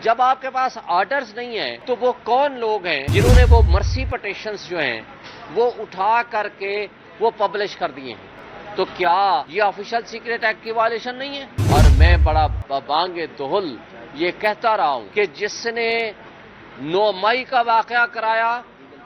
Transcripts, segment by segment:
جب آپ کے پاس آرڈرز نہیں ہیں تو وہ کون لوگ ہیں جنہوں نے وہ مرسی پٹیشنز جو ہیں وہ اٹھا کر کے وہ پبلش کر دیے ہیں؟ تو کیا یہ آفیشل سیکریٹ ایکٹ کی وائلیشن نہیں ہے؟ اور میں بڑا بانگ دہل یہ کہتا رہا ہوں کہ جس نے 9 مئی کا واقعہ کرایا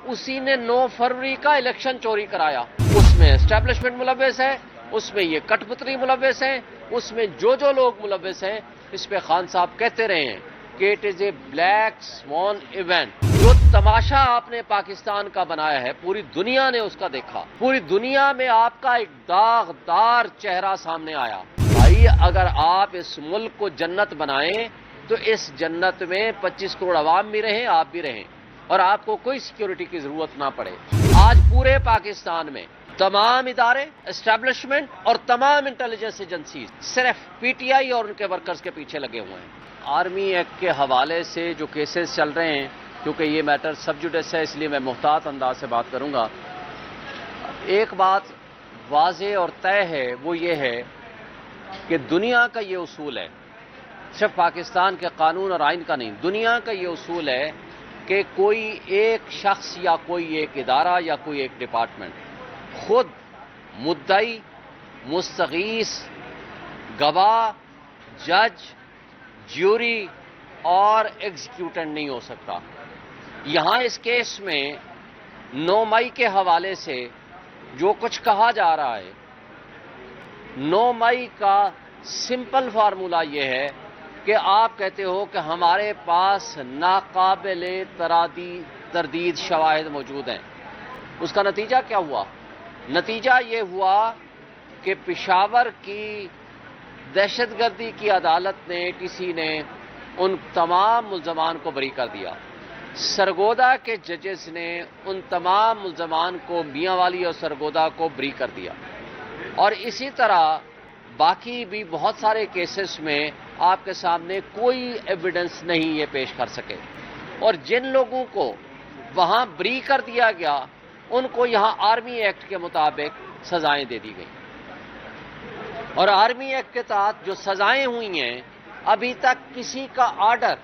اسی نے 9 فروری کا الیکشن چوری کرایا. اس میں اسٹیبلشمنٹ ملوث ہے، اس میں یہ کٹ پتلی ملوث ہیں، اس میں جو لوگ ملوث ہیں. اس پہ خان صاحب کہتے رہے ہیں کہ it is a black swan event. جو تماشا آپ نے پاکستان کا بنایا ہے پوری دنیا نے اس کا دیکھا، پوری دنیا میں آپ کا ایک داغدار چہرہ سامنے آیا. بھائی اگر آپ اس ملک کو جنت بنائیں تو اس جنت میں 25 کروڑ عوام بھی رہیں، آپ بھی رہیں، اور آپ کو کوئی سیکیورٹی کی ضرورت نہ پڑے. آج پورے پاکستان میں تمام ادارے، اسٹیبلشمنٹ اور تمام انٹیلیجنس ایجنسیز صرف پی ٹی آئی اور ان کے ورکرز کے پیچھے لگے ہوئے ہیں. آرمی ایکٹ کے حوالے سے جو کیسز چل رہے ہیں، کیونکہ یہ میٹر سب جوڈس ہے اس لیے میں محتاط انداز سے بات کروں گا. ایک بات واضح اور طے ہے، وہ یہ ہے کہ دنیا کا یہ اصول ہے، صرف پاکستان کے قانون اور آئین کا نہیں، دنیا کا یہ اصول ہے کہ کوئی ایک شخص یا کوئی ایک ادارہ یا کوئی ایک ڈپارٹمنٹ خود مدعی، مستغیث، گواہ، جج، جیوری اور ایگزیکیوٹنٹ نہیں ہو سکتا. یہاں اس کیس میں 9 مئی کے حوالے سے جو کچھ کہا جا رہا ہے، 9 مئی کا سمپل فارمولہ یہ ہے کہ آپ کہتے ہو کہ ہمارے پاس ناقابل تردید شواہد موجود ہیں. اس کا نتیجہ کیا ہوا؟ نتیجہ یہ ہوا کہ پشاور کی دہشت گردی کی عدالت نے، ٹی سی نے ان تمام ملزمان کو بری کر دیا. سرگودا کے ججز نے ان تمام ملزمان کو، میاں والی اور سرگودا کو بری کر دیا. اور اسی طرح باقی بھی بہت سارے کیسز میں آپ کے سامنے کوئی ایویڈنس نہیں یہ پیش کر سکے. اور جن لوگوں کو وہاں بری کر دیا گیا ان کو یہاں آرمی ایکٹ کے مطابق سزائیں دے دی گئیں. اور آرمی ایکٹ کے تحت جو سزائیں ہوئی ہیں ابھی تک کسی کا آرڈر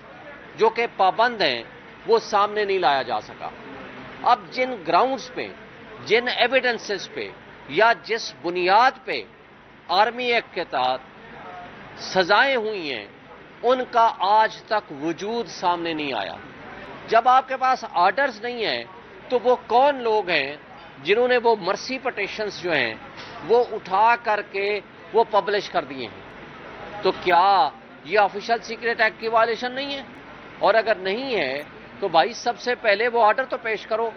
جو کہ پابند ہیں وہ سامنے نہیں لایا جا سکا. اب جن گراؤنڈز پہ، جن ایویڈنسز پہ یا جس بنیاد پہ آرمی ایکٹ کے تحت سزائیں ہوئی ہیں ان کا آج تک وجود سامنے نہیں آیا. جب آپ کے پاس آرڈرز نہیں ہیں تو وہ کون لوگ ہیں جنہوں نے وہ مرسی پٹیشنز جو ہیں وہ اٹھا کر کے وہ پبلش کر دیے ہیں؟ تو کیا یہ آفیشل سیکریٹ ایکٹ کی وائلیشن نہیں ہے؟ اور اگر نہیں ہے تو بھائی سب سے پہلے وہ آرڈر تو پیش کرو،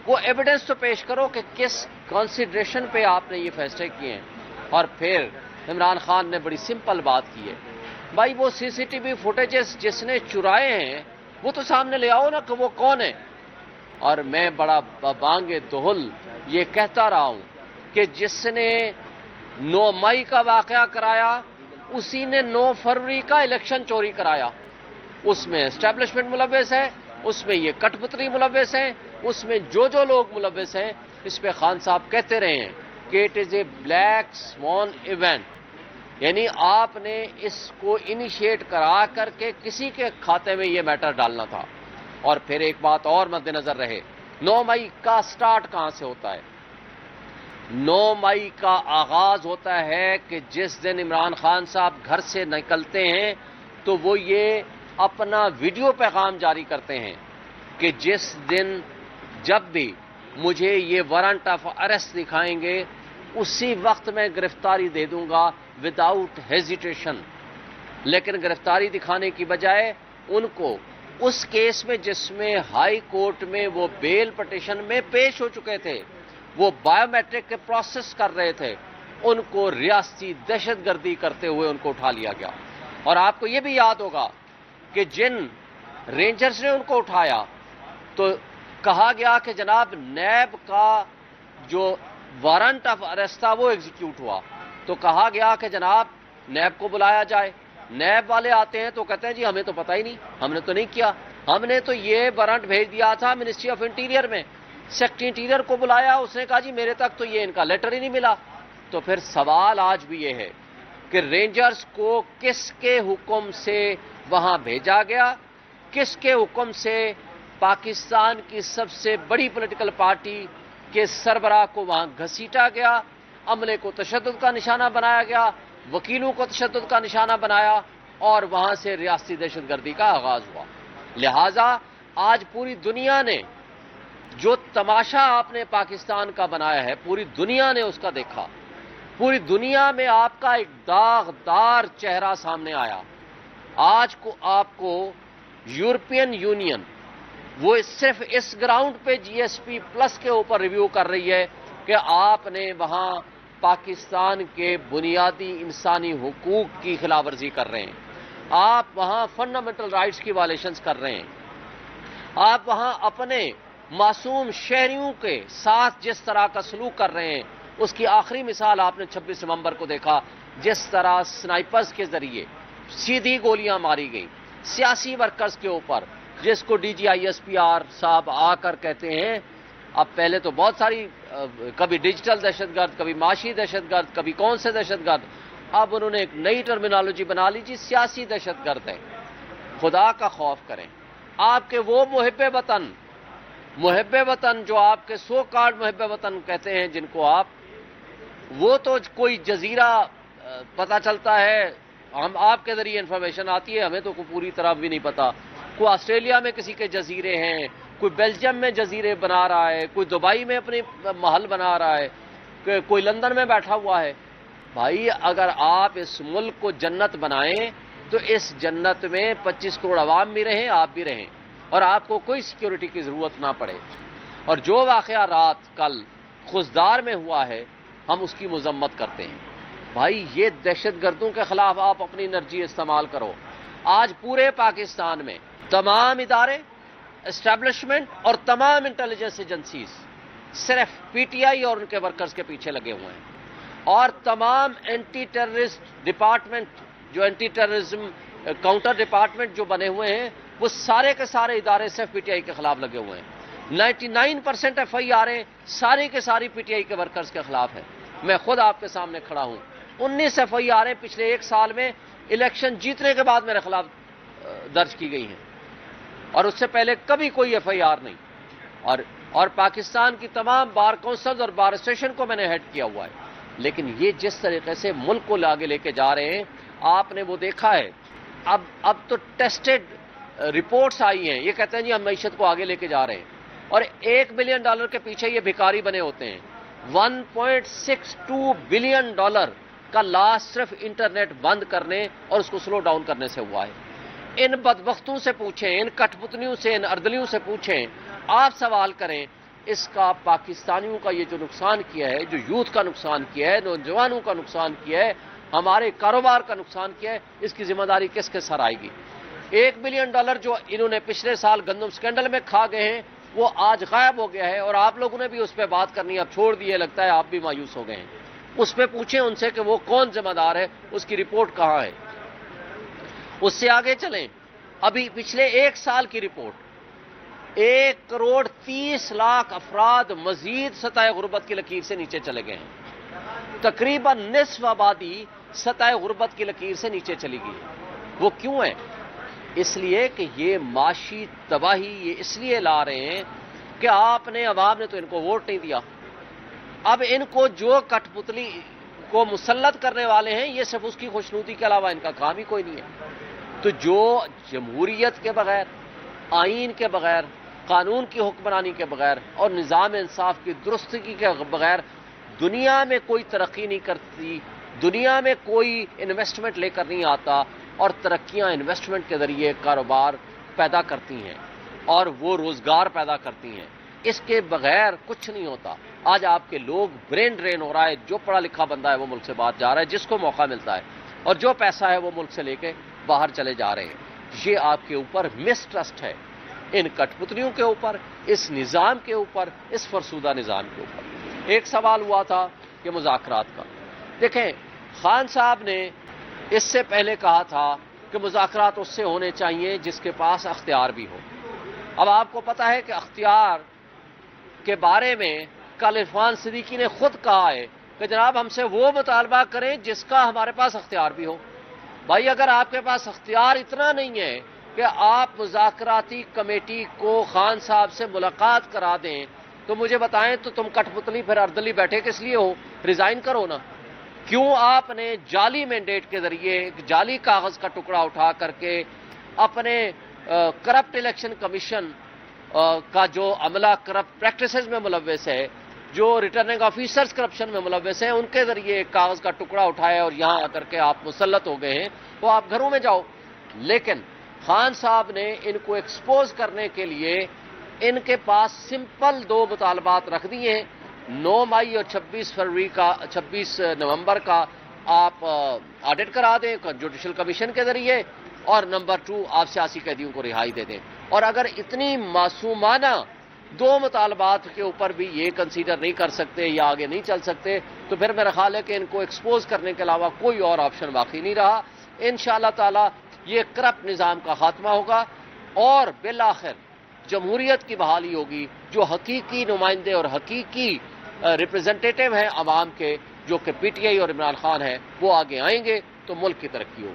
وہ ایویڈنس تو پیش کرو کہ کس کنسیڈریشن پہ آپ نے یہ فیصلے کیے ہیں. اور پھر عمران خان نے بڑی سمپل بات کی ہے، بھائی وہ سی سی ٹی وی فوٹیجز جس نے چرائے ہیں وہ تو سامنے لے آؤ نا کہ وہ کون ہے. اور میں بڑا بانگ دہل یہ کہتا رہا ہوں کہ جس نے 9 مئی کا واقعہ کرایا اسی نے 9 فروری کا الیکشن چوری کرایا. اس میں اسٹیبلشمنٹ ملوث ہے، اس میں یہ کٹ پتلی ملوث ہیں، اس میں جو لوگ ملوث ہیں. اس پہ خان صاحب کہتے رہے ہیں کہ it is a black swan event. یعنی آپ نے اس کو انیشیٹ کرا کر کے کسی کے کھاتے میں یہ میٹر ڈالنا تھا. اور پھر ایک بات اور مد نظر رہے، 9 مئی کا سٹارٹ کہاں سے ہوتا ہے؟ 9 مئی کا آغاز ہوتا ہے کہ جس دن عمران خان صاحب گھر سے نکلتے ہیں تو وہ یہ اپنا ویڈیو پیغام جاری کرتے ہیں کہ جس دن جب بھی مجھے یہ وارنٹ آف اریسٹ دکھائیں گے اسی وقت میں گرفتاری دے دوں گا وداؤٹ ہیزیٹیشن. لیکن گرفتاری دکھانے کی بجائے ان کو اس کیس میں جس میں ہائی کورٹ میں وہ بیل پٹیشن میں پیش ہو چکے تھے، وہ بایو میٹرک کے پروسیس کر رہے تھے، ان کو ریاستی دہشت گردی کرتے ہوئے ان کو اٹھا لیا گیا. اور آپ کو یہ بھی یاد ہوگا کہ جن رینجرز نے ان کو اٹھایا تو کہا گیا کہ جناب نیب کا جو وارنٹ آف اریسٹ تھا وہ ایگزیکیوٹ ہوا. تو کہا گیا کہ جناب نیب کو بلایا جائے. نیب والے آتے ہیں تو کہتے ہیں جی ہمیں تو پتہ ہی نہیں، ہم نے تو نہیں کیا، ہم نے تو یہ وارنٹ بھیج دیا تھا منسٹری آف انٹیریئر میں. سیکٹری انٹیریئر کو بلایا، اس نے کہا جی میرے تک تو یہ ان کا لیٹر ہی نہیں ملا. تو پھر سوال آج بھی یہ ہے کہ رینجرز کو کس کے حکم سے وہاں بھیجا گیا کس کے حکم سے پاکستان کی سب سے بڑی پولیٹیکل پارٹی کے سربراہ کو وہاں گھسیٹا گیا، عملے کو تشدد کا نشانہ بنایا گیا، وکیلوں کو تشدد کا نشانہ بنایا، اور وہاں سے ریاستی دہشت گردی کا آغاز ہوا۔ لہٰذا آج پوری دنیا نے جو تماشا آپ نے پاکستان کا بنایا ہے، پوری دنیا نے اس کا دیکھا، پوری دنیا میں آپ کا ایک داغدار چہرہ سامنے آیا۔ آج کو آپ کو یورپین یونین وہ صرف اس گراؤنڈ پہ جی ایس پی پلس کے اوپر ریویو کر رہی ہے کہ آپ نے وہاں پاکستان کے بنیادی انسانی حقوق کی خلاف ورزی کر رہے ہیں، آپ وہاں فنڈامنٹل رائٹس کی وائلیشنز کر رہے ہیں، آپ وہاں اپنے معصوم شہریوں کے ساتھ جس طرح کا سلوک کر رہے ہیں، اس کی آخری مثال آپ نے 26 نومبر کو دیکھا، جس طرح سنائپرز کے ذریعے سیدھی گولیاں ماری گئیں سیاسی ورکرز کے اوپر، جس کو D G I S P R صاحب آ کر کہتے ہیں اب پہلے تو بہت ساری کبھی ڈیجیٹل دہشت گرد، کبھی معاشی دہشت گرد، کبھی کون سے دہشت گرد، اب انہوں نے ایک نئی ٹرمینالوجی بنا لی جی سیاسی دہشت گرد ہے۔ خدا کا خوف کریں، آپ کے وہ محب وطن جو آپ کے سو کارڈ محب وطن کہتے ہیں، جن کو آپ وہ تو کوئی جزیرہ پتہ چلتا ہے، ہم آپ کے ذریعے انفارمیشن آتی ہے، ہمیں تو کوئی پوری طرح بھی نہیں پتا، کوئی آسٹریلیا میں کسی کے جزیرے ہیں، کوئی بیلجیم میں جزیرے بنا رہا ہے، کوئی دبئی میں اپنی محل بنا رہا ہے، کوئی لندن میں بیٹھا ہوا ہے۔ بھائی اگر آپ اس ملک کو جنت بنائیں تو اس جنت میں 25 کروڑ عوام بھی رہیں، آپ بھی رہیں، اور آپ کو کوئی سیکیورٹی کی ضرورت نہ پڑے۔ اور جو واقعہ رات کل خزدار میں ہوا ہے، ہم اس کی مذمت کرتے ہیں۔ بھائی یہ دہشت گردوں کے خلاف آپ اپنی انرجی استعمال کرو۔ آج پورے پاکستان میں تمام ادارے، اسٹیبلشمنٹ اور تمام انٹیلیجنس ایجنسیز صرف پی ٹی آئی اور ان کے ورکرز کے پیچھے لگے ہوئے ہیں، اور تمام اینٹی ٹیررسٹ ڈپارٹمنٹ، جو اینٹی ٹیررزم کاؤنٹر ڈپارٹمنٹ جو بنے ہوئے ہیں، وہ سارے کے سارے ادارے صرف پی ٹی آئی کے خلاف لگے ہوئے ہیں۔ 99% ایف آئی آریں ساری کے ساری پی ٹی آئی کے ورکرز کے خلاف ہیں۔ میں خود آپ کے سامنے کھڑا ہوں، 19 ایف آئی آریں پچھلے ایک سال میں الیکشن جیتنے کے بعد میرے خلاف درج کی گئی ہیں، اور اس سے پہلے کبھی کوئی ایف آئی آر نہیں۔ اور پاکستان کی تمام بار کونسلز اور بار اسٹیشن کو میں نے ہیڈ کیا ہوا ہے۔ لیکن یہ جس طریقے سے ملک کو آگے لے کے جا رہے ہیں، آپ نے وہ دیکھا ہے۔ اب تو ٹیسٹڈ رپورٹس آئی ہیں، یہ کہتے ہیں جی ہم معیشت کو آگے لے کے جا رہے ہیں، اور $1 بلین کے پیچھے یہ بھکاری بنے ہوتے ہیں۔ $1.62 بلین کا لاس صرف انٹرنیٹ بند کرنے اور اس کو سلو ڈاؤن کرنے سے ہوا ہے۔ ان بدبختوں سے پوچھیں، ان کٹ پتلیوں سے، ان اردلیوں سے پوچھیں، آپ سوال کریں، اس کا پاکستانیوں کا یہ جو نقصان کیا ہے، جو یوتھ کا نقصان کیا ہے، نوجوانوں کا نقصان کیا ہے، ہمارے کاروبار کا نقصان کیا ہے، اس کی ذمہ داری کس کے سر آئے گی؟ $1 بلین جو انہوں نے پچھلے سال گندم سکینڈل میں کھا گئے ہیں، وہ آج غائب ہو گیا ہے، اور آپ لوگوں نے بھی اس پہ بات کرنی اب چھوڑ دی ہے، لگتا ہے آپ بھی مایوس ہو گئے ہیں۔ اس پہ پوچھیں ان سے کہ وہ کون ذمہ دار ہے، اس کی رپورٹ کہاں ہے۔ اس سے آگے چلیں، ابھی پچھلے ایک سال کی رپورٹ، 1.30 کروڑ افراد مزید سطح غربت کی لکیر سے نیچے چلے گئے ہیں۔ تقریباً نصف آبادی سطح غربت کی لکیر سے نیچے چلی گئی ہے۔ وہ کیوں ہے؟ اس لیے کہ یہ معاشی تباہی یہ اس لیے لا رہے ہیں کہ آپ نے، عوام نے تو ان کو ووٹ نہیں دیا، اب ان کو جو کٹ پتلی کو مسلط کرنے والے ہیں، یہ صرف اس کی خوشنودی کے علاوہ ان کا کام ہی کوئی نہیں ہے۔ تو جو جمہوریت کے بغیر، آئین کے بغیر، قانون کی حکمرانی کے بغیر اور نظام انصاف کی درستگی کے بغیر دنیا میں کوئی ترقی نہیں کرتی، دنیا میں کوئی انویسٹمنٹ لے کر نہیں آتا، اور ترقیاں انویسٹمنٹ کے ذریعے کاروبار پیدا کرتی ہیں اور وہ روزگار پیدا کرتی ہیں، اس کے بغیر کچھ نہیں ہوتا۔ آج آپ کے لوگ برین ڈرین ہو رہا ہے، جو پڑھا لکھا بندہ ہے وہ ملک سے باہر جا رہا ہے جس کو موقع ملتا ہے، اور جو پیسہ ہے وہ ملک سے لے کے باہر چلے جا رہے ہیں۔ یہ آپ کے اوپر مسٹرسٹ ہے، ان کٹ پتلیوں کے اوپر، اس نظام کے اوپر، اس فرسودہ نظام کے اوپر۔ ایک سوال ہوا تھا کہ مذاکرات کا، دیکھیں خان صاحب نے اس سے پہلے کہا تھا کہ مذاکرات اس سے ہونے چاہیے جس کے پاس اختیار بھی ہو۔ اب آپ کو پتہ ہے کہ اختیار کے بارے میں کل عرفان صدیقی نے خود کہا ہے کہ جناب ہم سے وہ مطالبہ کریں جس کا ہمارے پاس اختیار بھی ہو۔ بھائی اگر آپ کے پاس اختیار اتنا نہیں ہے کہ آپ مذاکراتی کمیٹی کو خان صاحب سے ملاقات کرا دیں تو مجھے بتائیں تو تم کٹ پتلی پھر اردلی بیٹھے کس لیے ہو؟ ریزائن کرو نا. کیوں آپ نے جعلی مینڈیٹ کے ذریعے ایک جعلی کاغذ کا ٹکڑا اٹھا کر کے اپنے کرپٹ الیکشن کمیشن کا جو عملہ کرپٹ پریکٹسز میں ملوث ہے، جو ریٹرننگ آفیسرز کرپشن میں ملوث ہیں، ان کے ذریعے ایک کاغذ کا ٹکڑا اٹھایا اور یہاں آ کر کے آپ مسلط ہو گئے ہیں، تو آپ گھروں میں جاؤ. لیکن خان صاحب نے ان کو ایکسپوز کرنے کے لیے ان کے پاس سمپل 2 مطالبات رکھ دیے ہیں. 9 مئی اور 26 نومبر کا آپ آڈٹ کرا دیں جوڈیشل کمیشن کے ذریعے، اور نمبر 2 آپ سیاسی قیدیوں کو رہائی دے دیں. اور اگر اتنی معصومانہ 2 مطالبات کے اوپر بھی یہ کنسیڈر نہیں کر سکتے یا آگے نہیں چل سکتے تو پھر میرا خیال ہے کہ ان کو ایکسپوز کرنے کے علاوہ کوئی اور آپشن باقی نہیں رہا. انشاءاللہ تعالی یہ کرپٹ نظام کا خاتمہ ہوگا اور بالآخر جمہوریت کی بحالی ہوگی. جو حقیقی نمائندے اور حقیقی ریپرزنٹیٹو ہیں عوام کے، جو کہ پی ٹی آئی اور عمران خان ہیں، وہ آگے آئیں گے تو ملک کی ترقی ہوگی.